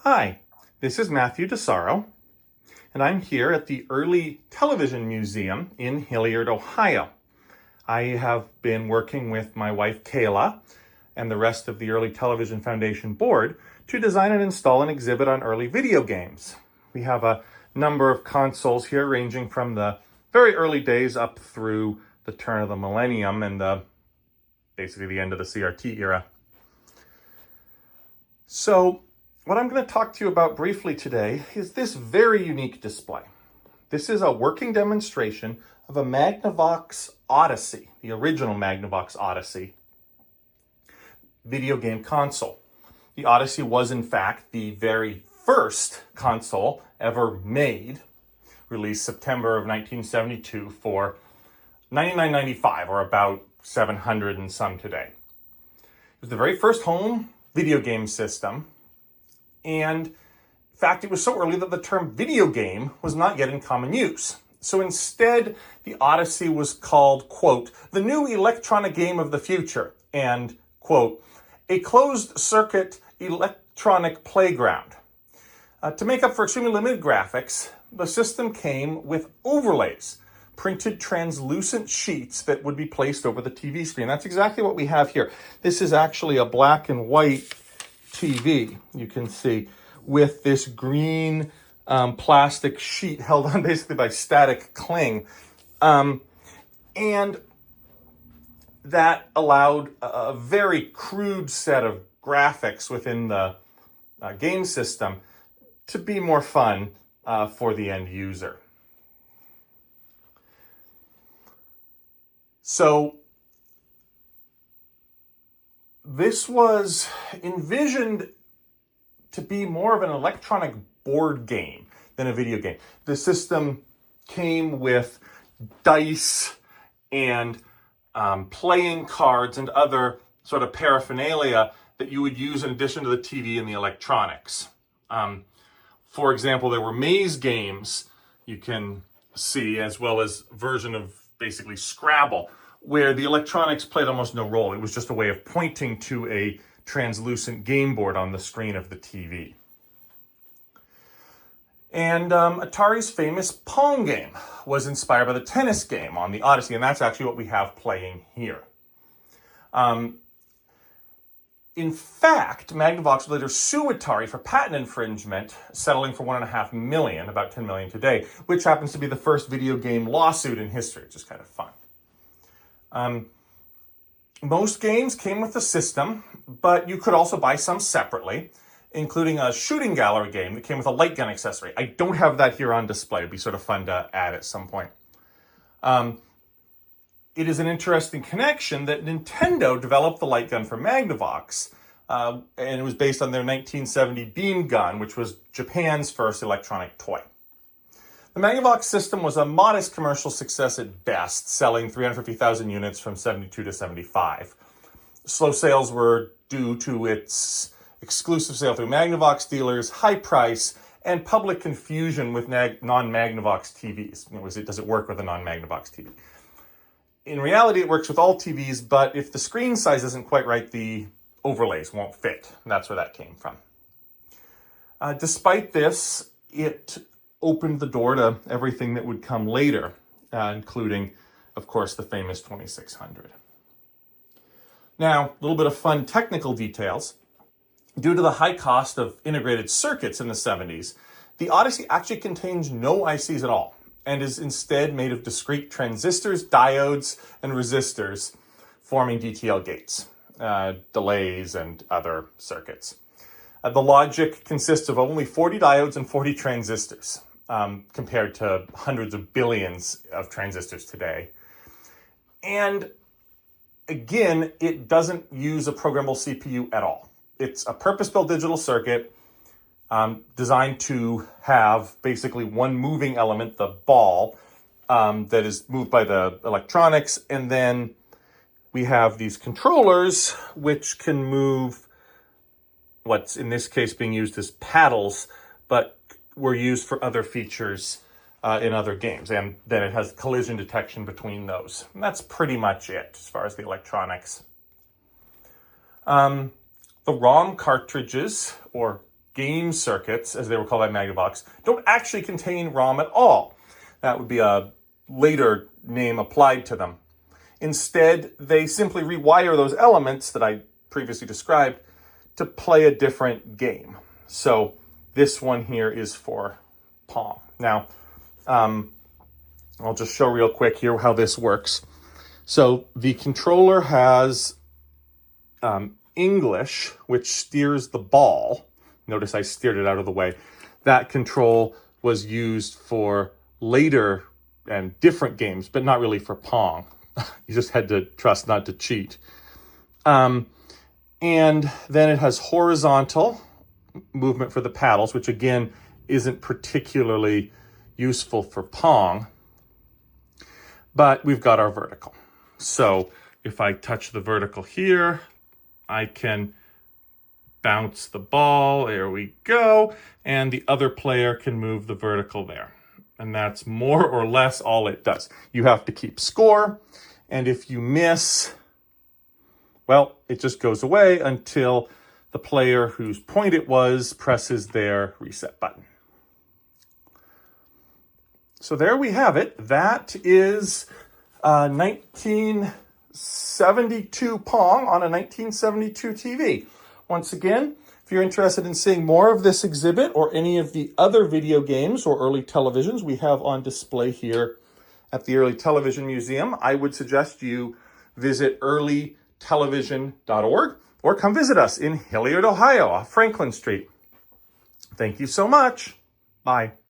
Hi, this is Matthew DeSaro, and I'm here at the Early Television Museum in Hilliard, Ohio. I have been working with my wife Kayla and the rest of the Early Television Foundation board to design and install an exhibit on early video games. We have a number of consoles here ranging from the very early days up through the turn of the millennium and basically the end of the CRT era. So what I'm going to talk to you about briefly today is this very unique display. This is a working demonstration of a Magnavox Odyssey, the original Magnavox Odyssey video game console. The Odyssey was in fact the very first console ever made, released September of 1972 for $99.95, or about $700 and some today. It was the very first home video game system. And in fact, it was so early that the term video game was not yet in common use. So instead, the Odyssey was called, quote, the new electronic game of the future, and, quote, a closed circuit electronic playground. To make up for extremely limited graphics, the system came with overlays, printed translucent sheets that would be placed over the TV screen. That's exactly what we have here. This is actually a black and white TV, you can see, with this green plastic sheet held on basically by static cling. And that allowed a very crude set of graphics within the game system to be more fun for the end user. So this was envisioned to be more of an electronic board game than a video game. The system came with dice and playing cards and other sort of paraphernalia that you would use in addition to the TV and the electronics. For example, there were maze games you can see, as well as a version of basically Scrabble, where the electronics played almost no role. It was just a way of pointing to a translucent game board on the screen of the TV. And Atari's famous Pong game was inspired by the tennis game on the Odyssey, and that's actually what we have playing here. In fact, Magnavox would later sue Atari for patent infringement, settling for $1.5 million, about $10 million today, which happens to be the first video game lawsuit in history, which is kind of fun. Most games came with the system, but you could also buy some separately, including a shooting gallery game that came with a light gun accessory. I don't have that here on display. It'd be sort of fun to add at some point. It is an interesting connection that Nintendo developed the light gun for Magnavox, and it was based on their 1970 beam gun, which was Japan's first electronic toy. The Magnavox system was a modest commercial success at best, selling 350,000 units from 72 to 75. Slow sales were due to its exclusive sale through Magnavox dealers, high price, and public confusion with non-Magnavox TVs. Does it work with a non-Magnavox TV? In reality, it works with all TVs, but if the screen size isn't quite right, the overlays won't fit. And that's where that came from. Despite this, it opened the door to everything that would come later, including, of course, the famous 2600. Now, a little bit of fun technical details. Due to the high cost of integrated circuits in the 70s, the Odyssey actually contains no ICs at all, and is instead made of discrete transistors, diodes, and resistors, forming DTL gates, delays, and other circuits. The logic consists of only 40 diodes and 40 transistors, compared to hundreds of billions of transistors today. And again, it doesn't use a programmable CPU at all. It's a purpose-built digital circuit designed to have basically one moving element, the ball, that is moved by the electronics. And then we have these controllers, which can move what's in this case being used as paddles, but were used for other features in other games. And then it has collision detection between those. And that's pretty much it as far as the electronics. The ROM cartridges, or game circuits, as they were called by Magnavox, don't actually contain ROM at all. That would be a later name applied to them. Instead, they simply rewire those elements that I previously described to play a different game. So this one here is for Pong. Now, I'll just show real quick here how this works. So the controller has English, which steers the ball. Notice I steered it out of the way. That control was used for later and different games, but not really for Pong. You just had to trust not to cheat. And then it has horizontal movement for the paddles, which again isn't particularly useful for Pong. But we've got our vertical. So if I touch the vertical here, I can bounce the ball. There we go. And the other player can move the vertical there. And that's more or less all it does. You have to keep score. And if you miss, well, it just goes away until the player whose point it was presses their reset button. So there we have it. That is 1972 Pong on a 1972 TV. Once again, if you're interested in seeing more of this exhibit or any of the other video games or early televisions we have on display here at the Early Television Museum, I would suggest you visit earlytelevision.org or come visit us in Hilliard, Ohio, off Franklin Street. Thank you so much. Bye.